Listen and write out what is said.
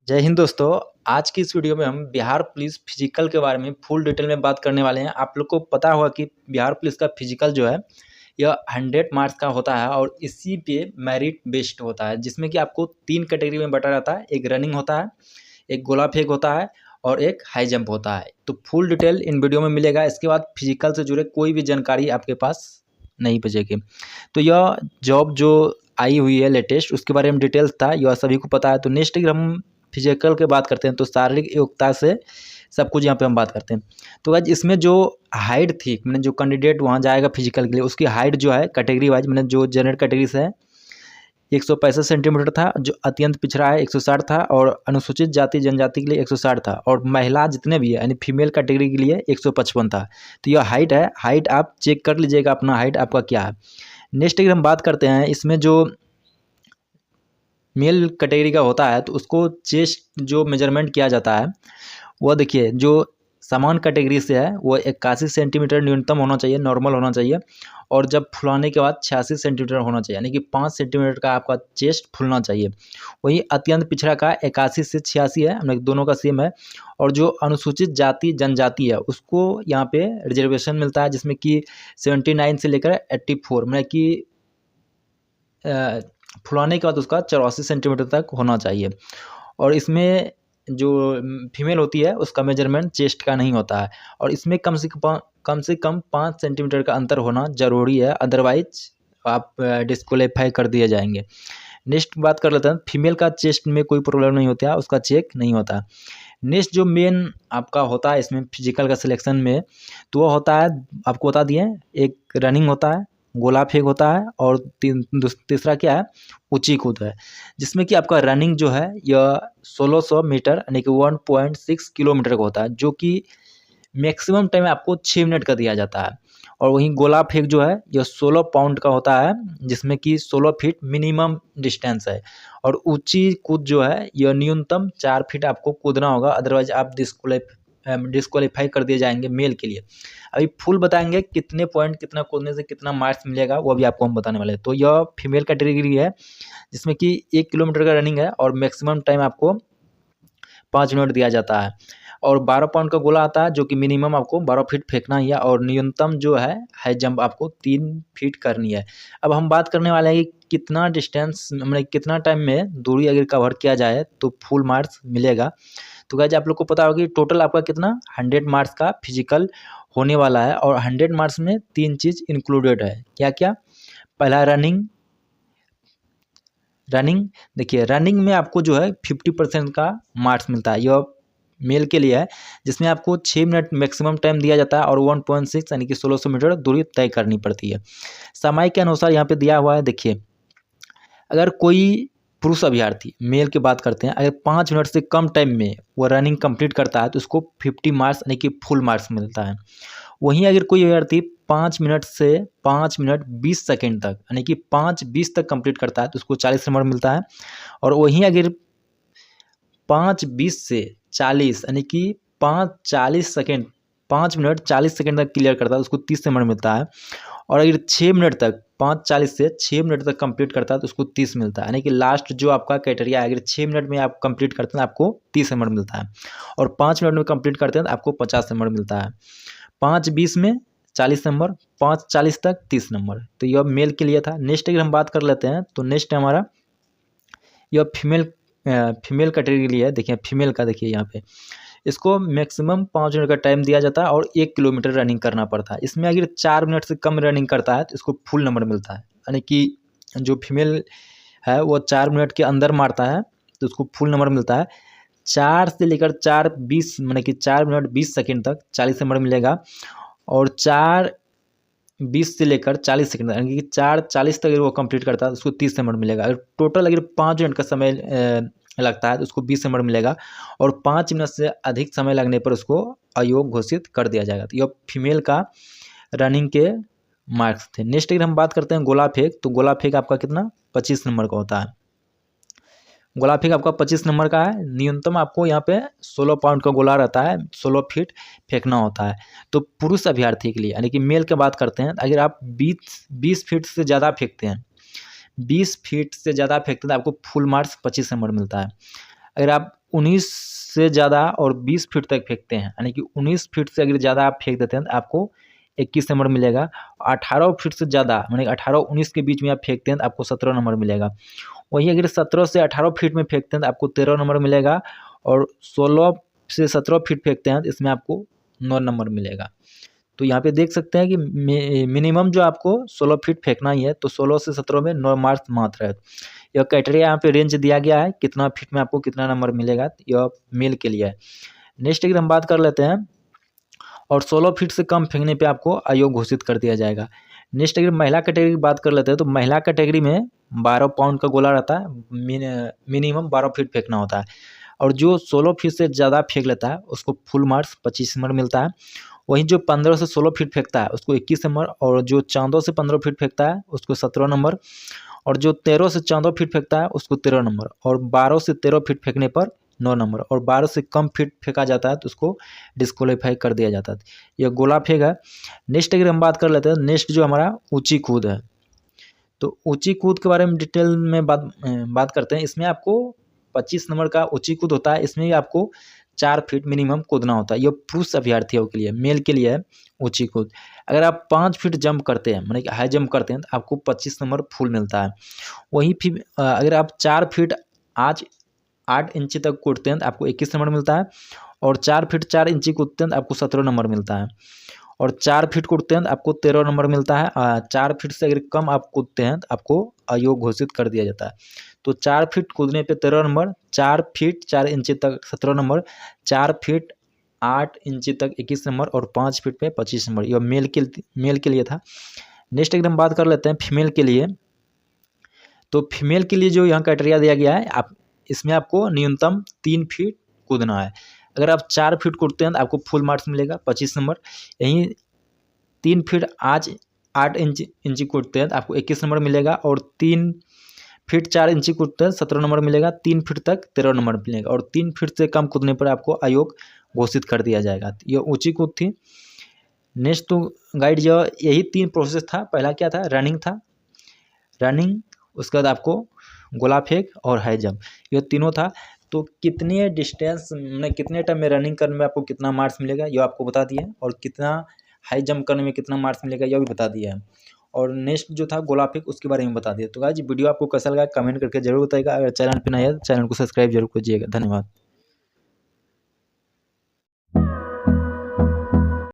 जय हिंद दोस्तों। आज की इस वीडियो में हम बिहार पुलिस फिजिकल के बारे में फुल डिटेल में बात करने वाले हैं। आप लोग को पता होगा कि बिहार पुलिस का फिजिकल जो है यह 100 मार्क्स का होता है और इसी पे मेरिट बेस्ड होता है, जिसमें कि आपको 3 कैटेगरी में बांटा जाता है। एक रनिंग होता है, एक गोला फेंक होता है और एक हाई जंप होता है। तो फुल डिटेल इन वीडियो में मिलेगा। इसके बाद फिजिकल से जुड़े कोई भी जानकारी आपके पास नहीं बचेगी। तो यह जॉब जो आई हुई है लेटेस्ट, उसके बारे में डिटेल्स था, यह सभी को पता है। तो नेक्स्ट अगर हम फिजिकल की बात करते हैं तो शारीरिक योग्यता से सब कुछ यहाँ पे हम बात करते हैं। तो आज इसमें जो हाइट थी, मैंने जो कैंडिडेट वहाँ जाएगा फिजिकल के लिए, उसकी हाइट जो है कैटेगरी वाइज, मैंने जो जनरल कैटेगरी से है 165 सेंटीमीटर था, जो अत्यंत पिछड़ा है 160 था और अनुसूचित जाति जनजाति के लिए 160 था और महिला जितने भी है यानी फीमेल कैटेगरी के लिए 155 था। तो यह हाइट है। हाइट आप चेक कर लीजिएगा अपना हाइट आपका क्या है। नेक्स्ट अगर हम बात करते हैं, इसमें जो मेल कैटेगरी का होता है तो उसको चेस्ट जो मेजरमेंट किया जाता है वह देखिए, जो समान कैटेगरी से है वो 81 सेंटीमीटर न्यूनतम होना चाहिए, नॉर्मल होना चाहिए। और जब फुलाने के बाद 86 सेंटीमीटर होना चाहिए, यानी कि 5 सेंटीमीटर का आपका चेस्ट फूलना चाहिए। वही अत्यंत पिछड़ा का 81 से 86 है, हम दोनों का सेम है। और जो अनुसूचित जाति जनजाति है उसको यहाँ पे रिजर्वेशन मिलता है, जिसमें कि 79 से लेकर 84, मतलब कि फुलाने के बाद उसका 84 सेंटीमीटर तक होना चाहिए। और इसमें जो फीमेल होती है उसका मेजरमेंट चेस्ट का नहीं होता है और इसमें कम से कम 5 सेंटीमीटर का अंतर होना ज़रूरी है, अदरवाइज आप डिस्क्वालीफाई कर दिए जाएंगे। नेक्स्ट बात कर लेते हैं, फीमेल का चेस्ट में कोई प्रॉब्लम नहीं होता है, उसका चेक नहीं होता। नेक्स्ट जो मेन आपका होता है इसमें फिजिकल का सिलेक्शन में, तो वो होता है, आपको बता दिए, एक रनिंग होता है, गोला फेंक होता है और तीसरा क्या है, ऊंची कूद है। जिसमें कि आपका रनिंग जो है यह 1600 मीटर यानी कि 1.6 किलोमीटर का होता है, जो कि मैक्सिमम टाइम आपको 6 मिनट का दिया जाता है। और वहीं गोला फेंक जो है यह 16 पाउंड का होता है, जिसमें कि 16 फीट मिनिमम डिस्टेंस है। और ऊंची कूद जो है यह न्यूनतम 4 फीट आपको कूदना होगा, अदरवाइज आप डिस्क्वालीफाई कर दिए जाएंगे मेल के लिए। अभी फुल बताएंगे कितने पॉइंट, कितना कूदने से कितना मार्क्स मिलेगा, वो भी आपको हम बताने वाले हैं। तो यह फीमेल कैटेगरी है, जिसमें कि 1 किलोमीटर का रनिंग है और मैक्सिमम टाइम आपको 5 मिनट दिया जाता है। और 12 पाउंड का गोला आता है, जो कि मिनिमम आपको 12 फीट फेंकना ही है और न्यूनतम जो है हाई जंप आपको 3 फीट करनी है। अब हम बात करने वाले हैं कि कितना डिस्टेंस, मतलब कितना टाइम में दूरी अगर कवर किया जाए तो फुल मार्क्स मिलेगा। तो गाइस आप लोग को पता होगा कि टोटल आपका कितना 100 मार्क्स का फिजिकल होने वाला है और 100 मार्क्स में 3 चीज़ इंक्लूडेड है। क्या क्या? पहला रनिंग देखिए, रनिंग में आपको जो है 50% का मार्क्स मिलता है, यह मेल के लिए है, जिसमें आपको 6 मिनट मैक्सिमम टाइम दिया जाता है और 1.6 यानी कि 1600 मीटर दूरी तय करनी पड़ती है। समय के अनुसार यहाँ पे दिया हुआ है, देखिए, अगर कोई पुरुष अभ्यर्थी, मेल की बात करते हैं, अगर 5 मिनट से कम टाइम में वो रनिंग कंप्लीट करता है तो उसको 50 मार्क्स यानी कि फुल मार्क्स मिलता है। वहीं अगर कोई अभ्यर्थी 5 मिनट से 5 मिनट 20 सेकेंड तक यानी कि 5:20 तक कंप्लीट करता है तो उसको 40 नंबर मिलता है। और वहीं अगर 5:20 से 40 यानी कि 5 मिनट 40 सेकेंड तक क्लियर करता है तो उसको 30 नंबर मिलता है। और अगर 6 मिनट तक 5:40 से 6 मिनट तक कंप्लीट करता है तो उसको 30 मिलता है, यानी कि लास्ट जो आपका क्राइटेरिया है, अगर 6 मिनट में आप कंप्लीट करते हैं आपको 30 नंबर मिलता है और 5 मिनट में कंप्लीट करते हैं तो आपको 50 नंबर मिलता है। 5:20 में 40 नंबर, 5:40 तक 30 नंबर। तो यह मेल के लिए था। नेक्स्ट अगर हम बात कर लेते हैं तो नेक्स्ट हमारा यह फीमेल कैटेगरी के लिए है। देखिए फीमेल का, देखिए यहाँ पे इसको मैक्सिमम 5 मिनट का टाइम दिया जाता है और 1 किलोमीटर रनिंग करना पड़ता है। इसमें अगर 4 मिनट से कम रनिंग करता है तो इसको फुल नंबर मिलता है, यानी कि जो फीमेल है वो 4 मिनट के अंदर मारता है तो उसको फुल नंबर मिलता है। 4 से लेकर 4:20 मतलब कि 4 मिनट 20 सेकेंड तक 40 नंबर मिलेगा और 4:20 से लेकर 40 सेकेंड यानी कि 4:40 तक अगर वो कंप्लीट करता है तो उसको 30 नंबर मिलेगा। अगर टोटल अगर 5 मिनट का समय लगता है तो उसको 20 नंबर मिलेगा और 5 मिनट से अधिक समय लगने पर उसको अयोग्य घोषित कर दिया जाएगा। तो यह फीमेल का रनिंग के मार्क्स थे। नेक्स्ट अगर हम बात करते हैं गोला फेंक, तो गोला फेंक आपका कितना 25 नंबर का होता है। गोला फेंक आपका 25 नंबर का है। न्यूनतम आपको यहाँ पे 16 पाउंड का गोला रहता है, 16 फीट फेंकना होता है। तो पुरुष अभ्यर्थी के लिए यानी कि मेल की बात करते हैं, अगर आप 20 फीट से ज़्यादा फेंकते हैं, 20 फीट से ज़्यादा फेंकते हैं तो आपको फुल मार्क्स 25 नंबर मिलता है। अगर आप 19 से ज़्यादा और 20 फीट तक फेंकते हैं, यानी कि 19 फीट से अगर ज़्यादा आप फेंक देते हैं तो आपको 21 नंबर मिलेगा। 18 फीट से ज़्यादा माने 18-19 के बीच में आप फेंकते हैं तो आपको 17 नंबर मिलेगा। वहीं अगर 17 से 18 फीट में फेंकते हैं तो आपको 13 नंबर मिलेगा, और 16 से 17 फीट फेंकते हैं तो इसमें आपको 9 नंबर मिलेगा। तो यहाँ पे देख सकते हैं कि मिनिमम जो आपको 16 फीट फेंकना ही है, तो 16 से 17 में 9 मार्क्स मात्र है। यह क्राइटेरिया यहाँ पे रेंज दिया गया है, कितना फीट में आपको कितना नंबर मिलेगा, यह मेल के लिए है। नेक्स्ट अगर हम बात कर लेते हैं, और 16 फीट से कम फेंकने पे आपको आयोग घोषित कर दिया जाएगा। नेक्स्ट अगर महिला कैटेगरी की बात कर लेते हैं, तो महिला कैटेगरी में 12 पाउंड का गोला रहता है, मिनिमम 12 फीट फेंकना होता है, और जो 16 फीट से ज़्यादा फेंक लेता है उसको फुल मार्क्स 25 नंबर मिलता है। वहीं जो 15 से 16 फीट फेंकता है उसको 21 नंबर, और जो 14 से 15 फीट फेंकता है उसको 17 नंबर, और जो 13 से 14 फीट फेंकता है उसको 13 नंबर, और 12 से 13 फीट फेंकने पर 9 नंबर, और 12 से कम फीट फेंका जाता है तो उसको डिस्क्वालीफाई कर दिया जाता है। यह गोला फेंक है। नेक्स्ट अगर हम बात कर लेते हैं, नेक्स्ट जो हमारा ऊंची कूद है, तो ऊंची कूद के बारे में डिटेल में बात करते हैं। इसमें आपको 25 नंबर का ऊंची कूद होता है। इसमें आपको 4 फीट मिनिमम कूदना होता है। यह पुरुष अभ्यर्थियों के लिए, मेल के लिए है ऊंची कूद। अगर आप 5 फीट जंप करते हैं, माने कि हाई जंप करते हैं, तो आपको 25 नंबर फुल मिलता है। वहीं फिर अगर आप 4 फीट आज 8 इंची तक कूदते हैं तो आपको 21 नंबर मिलता है, और 4 फीट 4 इंची कूदते हैं तो आपको 17 नंबर मिलता है, और 4 फीट कूदते हैं तो आपको 13 नंबर मिलता है। 4 फीट से अगर कम आप कूदते हैं तो आपको आयोग घोषित कर दिया जाता है। तो 4 फीट कूदने पे 13 नंबर, 4 फीट 4 इंची तक 17 नंबर, 4 फीट 8 इंची तक 21 नंबर, और 5 फीट पे 25 नंबर। यह मेल के लिए था। नेक्स्ट एकदम बात कर लेते हैं फीमेल के लिए। तो फीमेल के लिए जो यहाँ क्राइटेरिया दिया गया है, आप इसमें आपको न्यूनतम 3 फीट कूदना है। अगर आप 4 फीट कूदते हैं तो आपको फुल मार्क्स मिलेगा 25 नंबर। यहीं 3 फीट आज 8 इंची कूदते हैं तो आपको 21 नंबर मिलेगा, और 3 फीट 4 इंची कूदते हैं 17 नंबर मिलेगा, 3 फीट तक 13 नंबर मिलेगा, और 3 फीट से कम कूदने पर आपको आयोग घोषित कर दिया जाएगा। यह ऊंची कूद थी। नेक्स्ट तो गाइड जो यही 3 प्रोसेस था। पहला क्या था, रनिंग था, रनिंग, उसके बाद आपको गोला फेंक और हाई जंप, ये तीनों था। तो कितने डिस्टेंस में कितने टाइम में रनिंग करने में आपको कितना मार्क्स मिलेगा ये आपको बता दिया है, और कितना हाई जंप करने में कितना मार्क्स मिलेगा यह भी बता दिया है, और नेक्स्ट जो था गोला फेंक उसके बारे में बता दिया। तो गाइस वीडियो आपको कैसा लगा कमेंट करके जरूर बताइएगा। अगर चैनल पर नया है तो चैनल को सब्सक्राइब जरूर कीजिएगा। धन्यवाद।